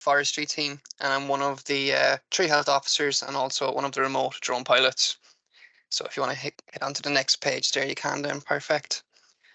forestry team, and I'm one of the tree health officers and also one of the remote drone pilots. So if you want to hit on to the next page there, you can then. Perfect.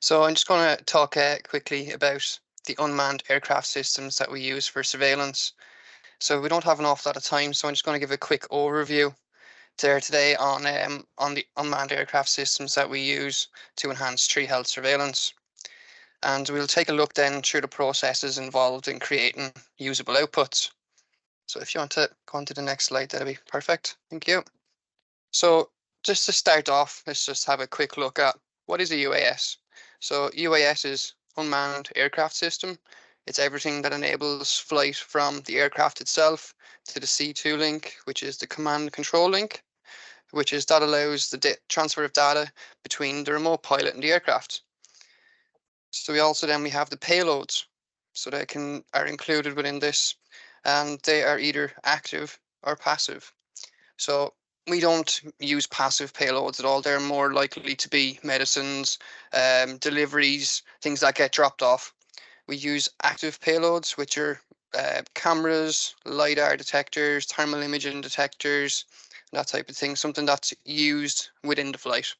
So I'm just going to talk quickly about the unmanned aircraft systems that we use for surveillance. So we don't have an awful lot of time, so I'm just going to give a quick overview there today on the unmanned aircraft systems that we use to enhance tree health surveillance. And we'll take a look then through the processes involved in creating usable outputs. So if you want to go on to the next slide, that'll be perfect. Thank you. So just to start off, let's just have a quick look at what is a UAS. So UAS is unmanned aircraft system. It's everything that enables flight from the aircraft itself to the C2 link, which is the command and control link, which is that allows the transfer of data between the remote pilot and the aircraft. So we have the payloads, so they are included within this, and they are either active or passive. So we don't use passive payloads at all. They're more likely to be medicines, deliveries, things that get dropped off. We use active payloads, which are cameras, LiDAR detectors, thermal imaging detectors, that type of thing, something that's used within the flight.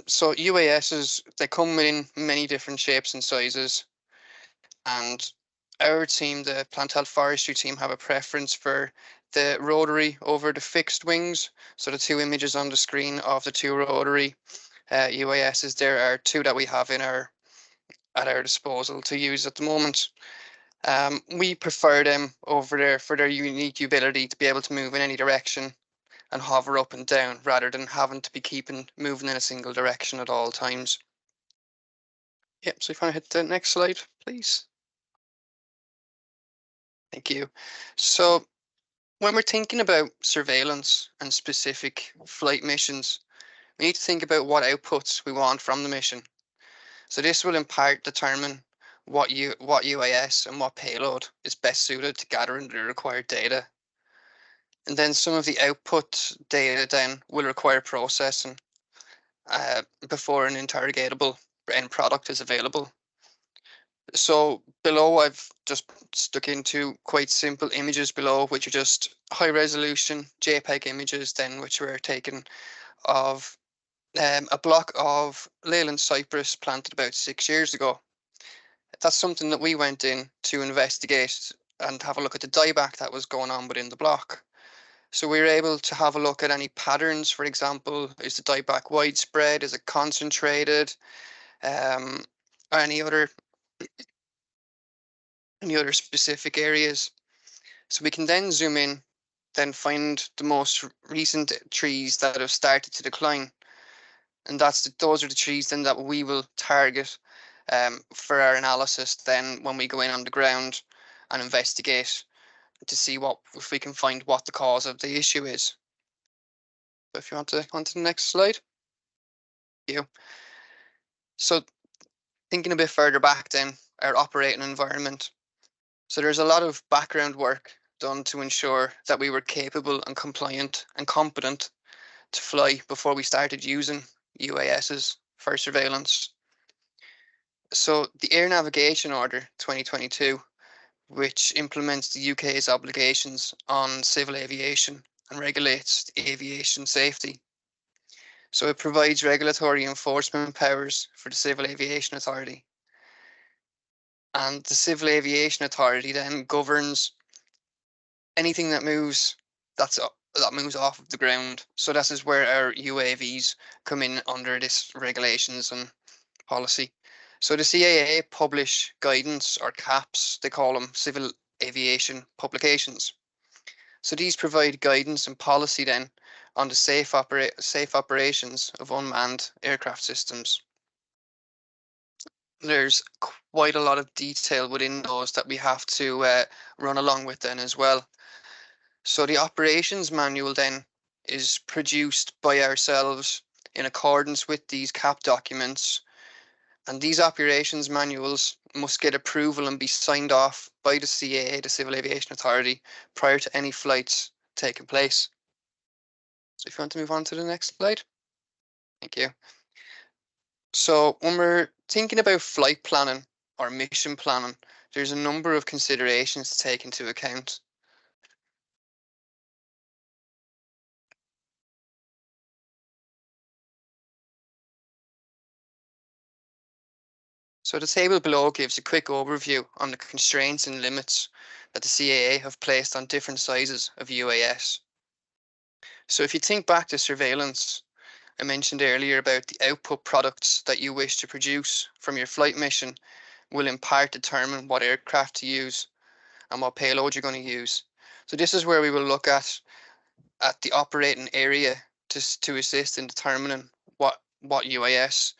So UASs, they come in many different shapes and sizes, and our team, the plant health forestry team, have a preference for the rotary over the fixed wings. So the two images on the screen of the two rotary UASs, there are two that we have at our disposal to use at the moment. We prefer them over there for their unique ability to be able to move in any direction and hover up and down rather than having to be moving in a single direction at all times. Yep, so if I hit the next slide, please. Thank you. So when we're thinking about surveillance and specific flight missions, we need to think about what outputs we want from the mission. So this will in part determine what UAS and what payload is best suited to gathering the required data. And then some of the output data then will require processing before an interrogatable end product is available. So below, I've just stuck into quite simple images below, which are just high resolution JPEG images then, which were taken of a block of Leyland cypress planted about 6 years ago. That's something that we went in to investigate and have a look at the dieback that was going on within the block. So we were able to have a look at any patterns. For example, is the dieback widespread? Is it concentrated? Or any other specific areas. So we can then zoom in, then find the most recent trees that have started to decline. And those are the trees then that we will target for our analysis then when we go in on the ground and investigate to see if we can find what the cause of the issue is. So if you want to on to the next slide. Thank you. So thinking a bit further back then, our operating environment. So there's a lot of background work done to ensure that we were capable and compliant and competent to fly before we started using UASs for surveillance. So the Air Navigation Order 2022, which implements the UK's obligations on civil aviation and regulates aviation safety. So it provides regulatory enforcement powers for the Civil Aviation Authority. And the Civil Aviation Authority then governs anything that moves that moves off of the ground. So this is where our UAVs come in under this regulations and policy. So the CAA publish guidance, or CAPs, they call them, civil aviation publications. So these provide guidance and policy then on the safe operations of unmanned aircraft systems. There's quite a lot of detail within those that we have to run along with then as well. So the operations manual then is produced by ourselves in accordance with these CAP documents, and these operations manuals must get approval and be signed off by the CAA, the Civil Aviation Authority, prior to any flights taking place. So if you want to move on to the next slide. Thank you. So when we're thinking about flight planning or mission planning there's a number of considerations to take into account. So the table below gives a quick overview on the constraints and limits that the CAA have placed on different sizes of UAS. So if you think back to surveillance, I mentioned earlier about the output products that you wish to produce from your flight mission will in part determine what aircraft to use and what payload you're going to use. So this is where we will look at the operating area to assist in determining what UAS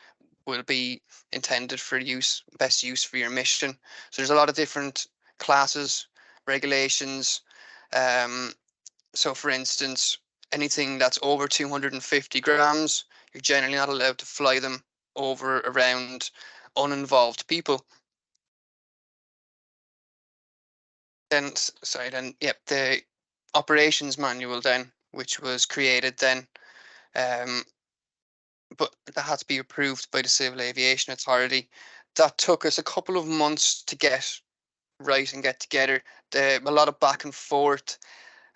will be intended for best use for your mission. So there's a lot of different classes, regulations. Um, so for instance, anything that's over 250 grams, you're generally not allowed to fly them over around uninvolved people. Then, sorry, then, yep, the operations manual then, which was created then, um, but that had to be approved by the Civil Aviation Authority. That took us a couple of months to get right and get together. A lot of back and forth,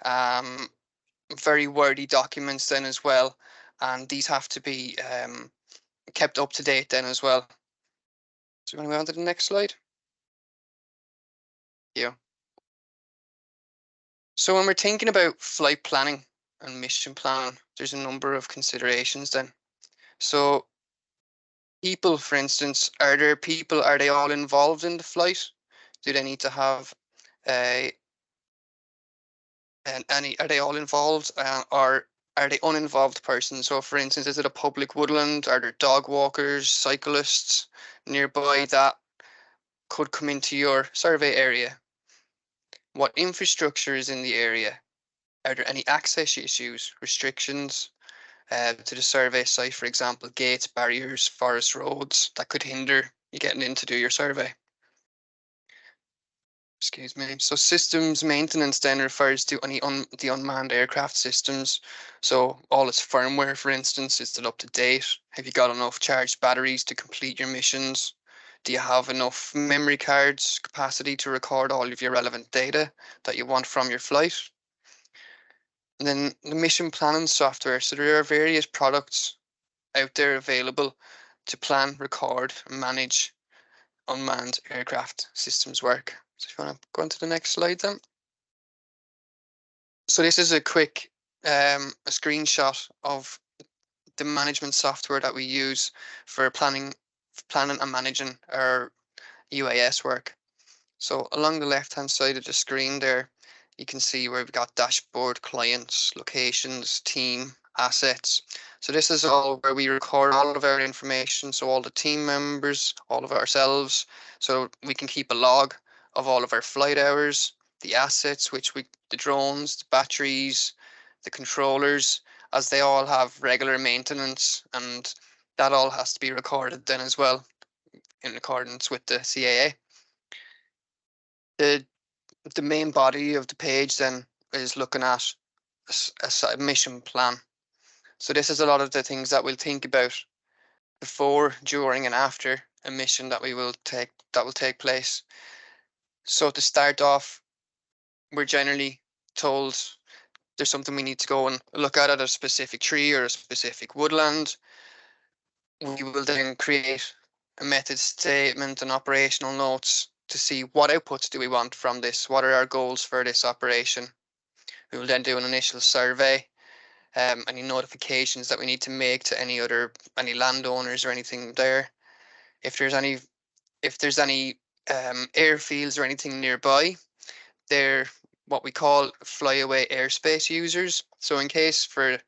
um, very wordy documents then as well, and these have to be kept up to date then as well. So we're going to move on to the next slide. Yeah. So when we're thinking about flight planning and mission planning, there's a number of considerations then. So people, for instance, are they all involved in the flight? Do they need to have a are they all involved, or are they uninvolved persons? So for instance, is it a public woodland? Are there dog walkers, cyclists nearby that could come into your survey area? What infrastructure is in the area? Are there any access issues, restrictions to the survey site, for example, gates, barriers, forest roads that could hinder you getting in to do your survey? Excuse me. So systems maintenance then refers to the unmanned aircraft systems. So all its firmware, for instance, is it up to date? Have you got enough charged batteries to complete your missions? Do you have enough memory cards capacity to record all of your relevant data that you want from your flight? And then the mission planning software. So there are various products out there available to plan, record, and manage unmanned aircraft systems work. So if you want to go on to the next slide then. So this is a quick a screenshot of the management software that we use for planning and managing our UAS work. So along the left-hand side of the screen there, you can see where we've got dashboard, clients, locations, team, assets. So this is all where we record all of our information. So all the team members, all of ourselves, so we can keep a log of all of our flight hours, the assets, the drones, the batteries, the controllers, as they all have regular maintenance, and that all has to be recorded then as well in accordance with the CAA. The the main body of the page then is looking at a mission plan. So this is a lot of the things that we'll think about before, during, and after a mission that will take place. So to start off, we're generally told there's something we need to go and look at a specific tree or a specific woodland. We will then create a method statement and operational notes to see what outputs do we want from this, what are our goals for this operation. We will then do an initial survey, any notifications that we need to make to any landowners or anything there. If there's any airfields or anything nearby, they're what we call flyaway airspace users. So in case for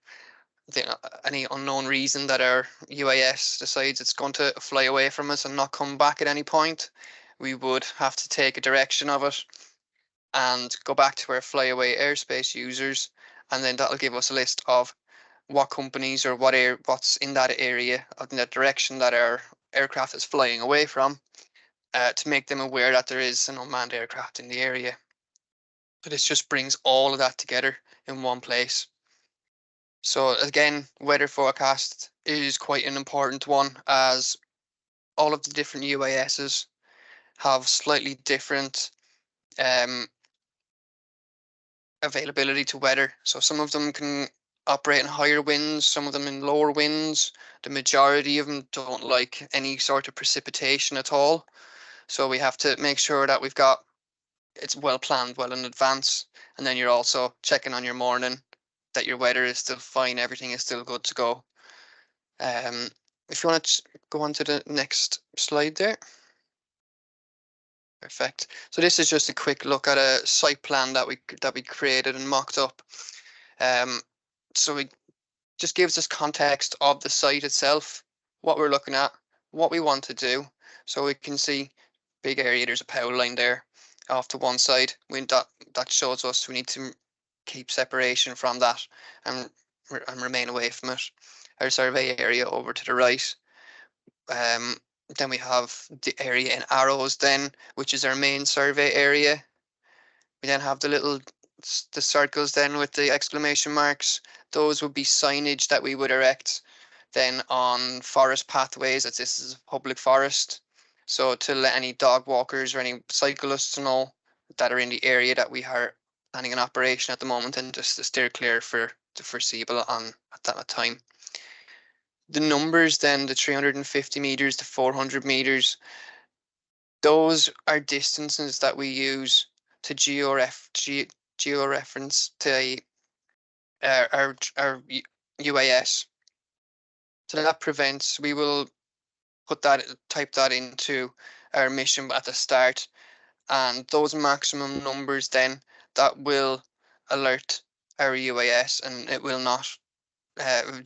any unknown reason that our UAS decides it's going to fly away from us and not come back at any point, we would have to take a direction of it and go back to our flyaway airspace users, and then that'll give us a list of what companies or what's in that area, in that direction that our aircraft is flying away from, to make them aware that there is an unmanned aircraft in the area. So this just brings all of that together in one place. So again, weather forecast is quite an important one, as all of the different UASs have slightly different availability to weather. So some of them can operate in higher winds, some of them in lower winds. The majority of them don't like any sort of precipitation at all. So we have to make sure that we've got it's well planned well in advance. And then you're also checking on your morning that your weather is still fine, everything is still good to go. If you want to go on to the next slide there. Perfect. So this is just a quick look at a site plan that we created and mocked up. So we just gives us context of the site itself, what we're looking at, what we want to do. So we can see big area, there's a power line there off to one side. That shows us we need to keep separation from that and, and remain away from it. Our survey area over to the right. Um, then we have the area in arrows then, which is our main survey area. We then have the circles then with the exclamation marks. Those would be signage that we would erect then on forest pathways, as this is a public forest. So to let any dog walkers or any cyclists know that are in the area that we are planning an operation at the moment, and just to steer clear for the foreseeable on at that time. The numbers then, the 350 meters to 400 meters, those are distances that we use to georeference to our UAS. So that prevents, we will type that into our mission at the start, and those maximum numbers then, that will alert our UAS and it will not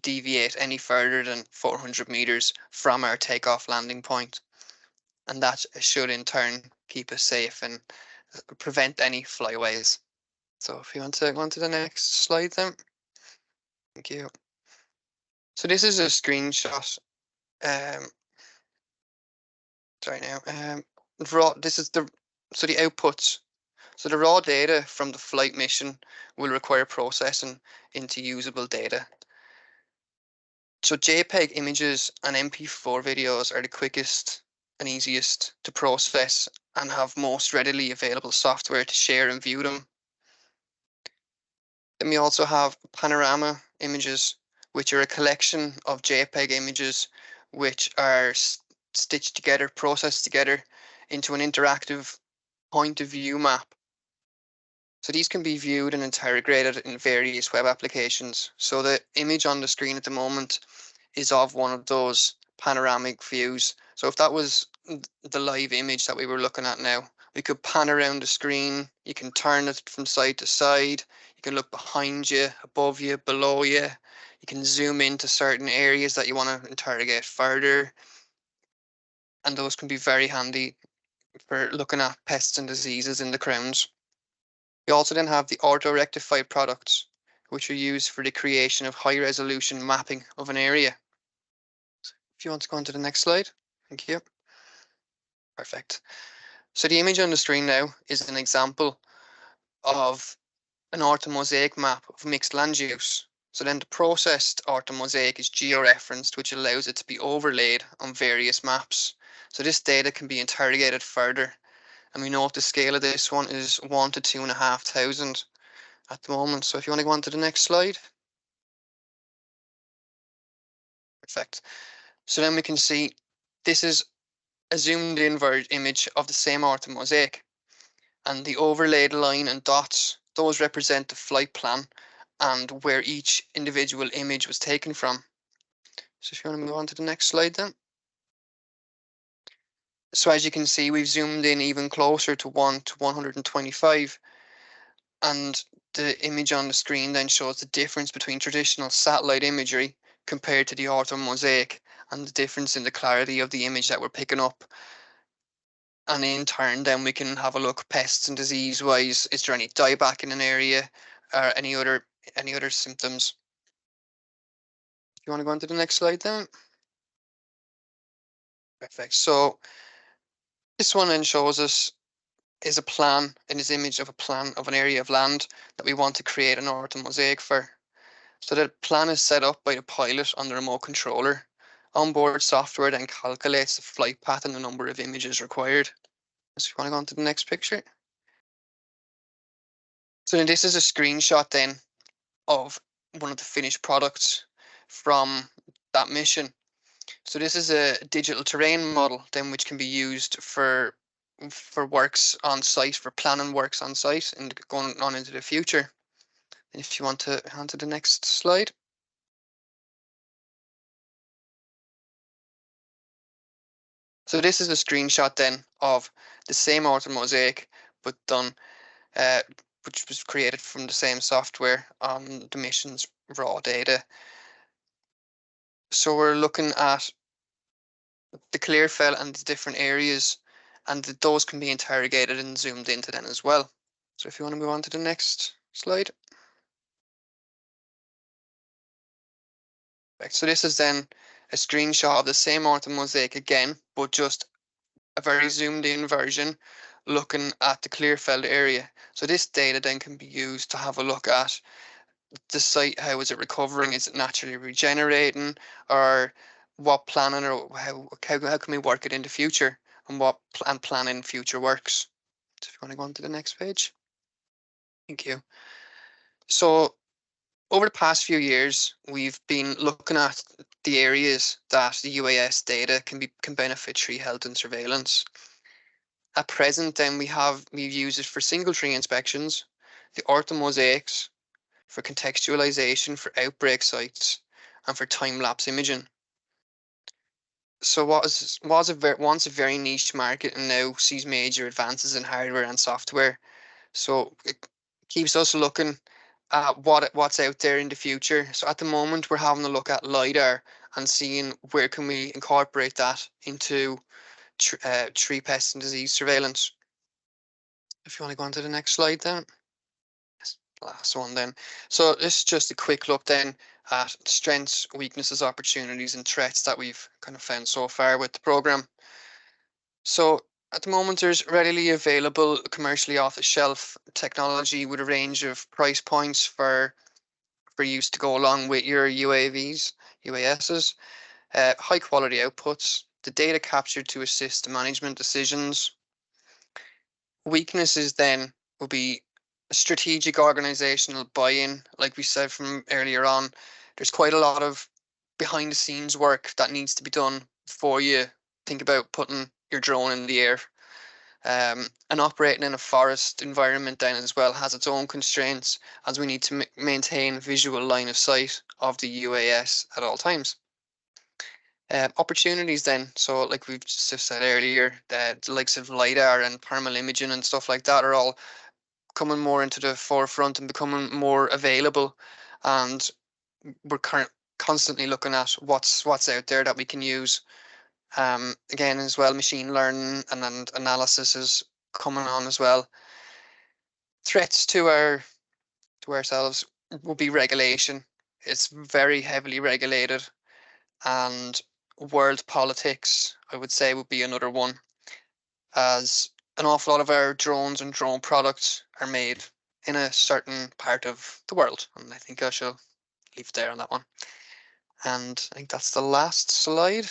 deviate any further than 400 meters from our takeoff landing point. And that should in turn keep us safe and prevent any flyaways. So if you want to go on to the next slide then. Thank you. So this is a screenshot. Sorry now. This is the outputs. So the raw data from the flight mission will require processing into usable data. So JPEG images and MP4 videos are the quickest and easiest to process and have most readily available software to share and view them. Then we also have panorama images, which are a collection of JPEG images which are stitched together, processed together into an interactive point of view map. So these can be viewed and interrogated in various web applications. So the image on the screen at the moment is of one of those panoramic views. So if that was the live image that we were looking at now, we could pan around the screen. You can turn it from side to side. You can look behind you, above you, below you. You can zoom into certain areas that you want to interrogate further. And those can be very handy for looking at pests and diseases in the grounds. We also then have the auto-rectified products, which are used for the creation of high-resolution mapping of an area. If you want to go on to the next slide. Thank you. Perfect. So the image on the screen now is an example of an orthomosaic map of mixed land use. So then the processed orthomosaic is georeferenced, which allows it to be overlaid on various maps. So this data can be interrogated further. And we know the scale of this one is 1 to 2,500 at the moment. So if you want to go on to the next slide. Perfect. So then we can see this is a zoomed in image of the same orthomosaic. And the overlaid line and dots, those represent the flight plan and where each individual image was taken from. So if you want to move on to the next slide then. So as you can see, we've zoomed in even closer to 1 to 125. And the image on the screen then shows the difference between traditional satellite imagery compared to the orthomosaic, and the difference in the clarity of the image that we're picking up. And in turn, then we can have a look pests and disease wise. Is there any dieback in an area, or any other symptoms? You want to go on to the next slide then? Perfect. So this one then shows us is a plan in this image of a plan of an area of land that we want to create an orthomosaic for. So the plan is set up by the pilot on the remote controller. Onboard software then calculates the flight path and the number of images required. So if you want to go on to the next picture. So then this is a screenshot then of one of the finished products from that mission. So this is a digital terrain model then which can be used for works on site, for planning works on site and going on into the future. And if you want to on to the next slide. So this is a screenshot then of the same auto mosaic, but done, uh, which was created from the same software on the mission's raw data. So we're looking at the clear fell and the different areas, and those can be interrogated and zoomed into then as well. So if you want to move on to the next slide. Right, so this is then a screenshot of the same auto mosaic again, but just a very zoomed in version looking at the Clearfield area. So this data then can be used to have a look at the site. How is it recovering? Is it naturally regenerating? Or what planning, or how can we work it in the future, and what planning future works? So if you want to go on to the next page. Thank you. So over the past few years, we've been looking at the areas that the UAS data can benefit tree health and surveillance. At present, then we've used it for single tree inspections, the orthomosaics, for contextualization for outbreak sites, and for time-lapse imaging. So what was once a very niche market and now sees major advances in hardware and software. So it keeps us looking at what's out there in the future. So at the moment, we're having a look at LiDAR and seeing where can we incorporate that into tree pest and disease surveillance. If you want to go on to the next slide then. Last one then. So this is just a quick look then at strengths, weaknesses, opportunities, and threats that we've kind of found so far with the program. So at the moment, there's readily available commercially off-the-shelf technology with a range of price points for use to go along with your UAVs, UASs, high quality outputs, the data captured to assist the management decisions. Weaknesses then will be strategic organizational buy-in. Like we said from earlier on, there's quite a lot of behind the scenes work that needs to be done before you think about putting your drone in the air. And operating in a forest environment then as well has its own constraints, as we need to maintain visual line of sight of the UAS at all times. Opportunities then, so like we've just said earlier, the likes of LiDAR and thermal imaging and stuff like that are all coming more into the forefront and becoming more available, and we're constantly looking at what's out there that we can use. Again, as well, machine learning and analysis is coming on as well. Threats to ourselves will be regulation. It's very heavily regulated, and world politics, I would say, would be another one, as an awful lot of our drones and drone products are made in a certain part of the world. And I think I shall leave it there on that one. And I think that's the last slide.